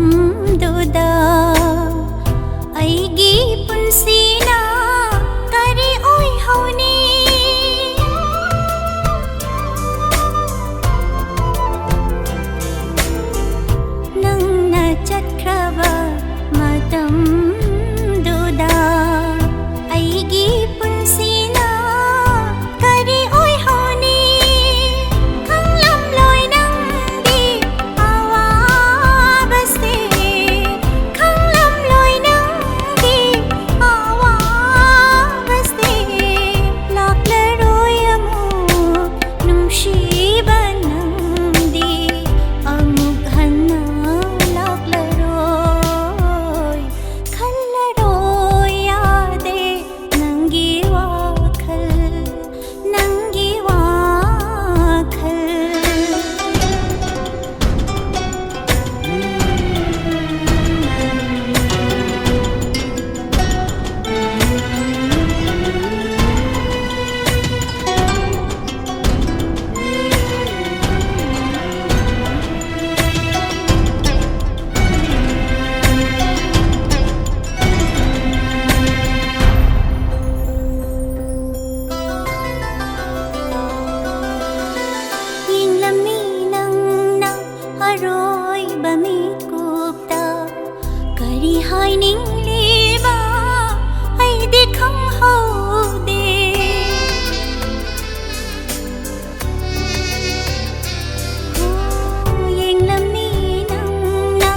ꯃꯇꯝꯗꯨꯗ ꯑꯩꯒꯤ ꯄꯨꯟꯁꯤꯅ ꯀꯔꯤ ꯑꯣꯏꯍꯧꯅꯤ ꯅꯪꯅ ꯆꯠꯈ꯭ꯔꯕ ꯃꯇꯝꯗꯨꯗ ꯑꯩꯒꯤ ꯄꯨꯟꯁꯤꯅ ꯀꯔꯤ ꯑꯣꯏꯍꯧꯅꯤ ꯈꯪꯂꯝꯂꯣꯏ ꯅꯪꯒꯤ ꯑꯋꯥꯕꯁꯦ ꯈꯪꯂꯝꯂꯣꯏ ꯅꯪꯒꯤ ꯑꯋꯥꯕꯁꯦ ꯂꯥꯛꯂꯔꯣꯏ ꯑꯃꯨꯛ ꯅꯨꯡꯁꯤꯕ ꯅꯪꯗꯤ ꯑꯃꯨꯛ ꯍꯟꯅ ꯂꯥꯛꯂꯔꯣꯏ ꯈꯜꯂꯔꯣꯏ ꯌꯥꯗꯦ ꯅꯪꯒꯤ ꯋꯥꯈꯜ ꯅꯪꯒꯤ ꯋꯥꯈꯜ ꯌꯦꯡꯂꯝꯃꯤ ꯅꯪꯅ ꯑꯔꯣꯏꯕ ꯃꯤꯀꯨꯞꯇ ꯀꯔꯤ ꯍꯥꯏꯅꯤꯡꯂꯤꯕ ꯑꯩꯗꯤ ꯈꯪꯍꯧꯗꯦ ꯌꯦꯡꯂꯝꯃꯤ ꯅꯪꯅ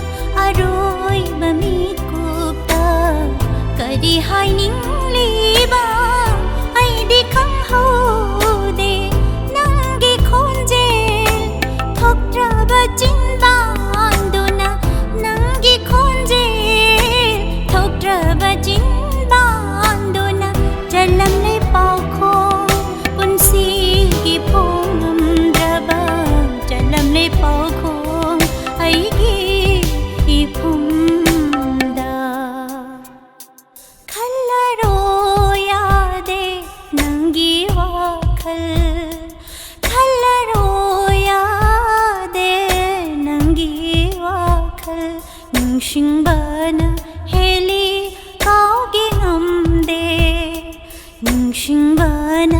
ꯑꯔꯣꯏꯕ ꯃꯤꯀꯨꯞꯇ ꯀꯔꯤ ꯍꯥꯏꯅꯤꯡꯂꯤꯕ ꯑꯩꯗꯤ ꯈꯪꯍꯧꯗꯦ ꯅꯪꯒꯤ ꯈꯣꯟꯖꯦꯜ ꯊꯣꯛꯇ꯭ꯔꯕ ꯆꯤꯟꯕꯥꯟꯗꯨꯅ ꯅꯪꯒꯤ ꯈꯣꯟꯖꯦꯜ ꯊꯣꯛꯇ꯭ꯔꯕ ꯆꯤꯟꯕꯥꯟꯗꯨꯅ ꯆꯜꯂꯝꯂꯦ ꯄꯥꯎꯈꯣꯡ ꯄꯨꯟꯁꯤꯒꯤ ꯐꯣꯡꯉꯝꯗ꯭ꯔꯕ ꯆꯜꯂꯝꯂꯦ ꯄꯥꯎꯈꯣꯡ ꯑꯩꯒꯤ ꯏꯐꯨꯝꯗ ꯈꯜꯂꯔꯣꯏ ꯌꯥꯗꯦ ꯅꯪꯒꯤ ꯋꯥꯈꯜ ꯈꯜꯂꯔꯣꯏ ꯌꯥꯗꯦ ꯅꯪꯒꯤ ꯋꯥꯈꯜ ꯅꯤꯡꯁꯤꯡꯕꯅ ꯍꯦꯜꯂꯤ ꯀꯥꯎꯒꯦ ꯉꯝꯗꯦ ꯅꯤꯡꯁꯤꯡꯕꯅ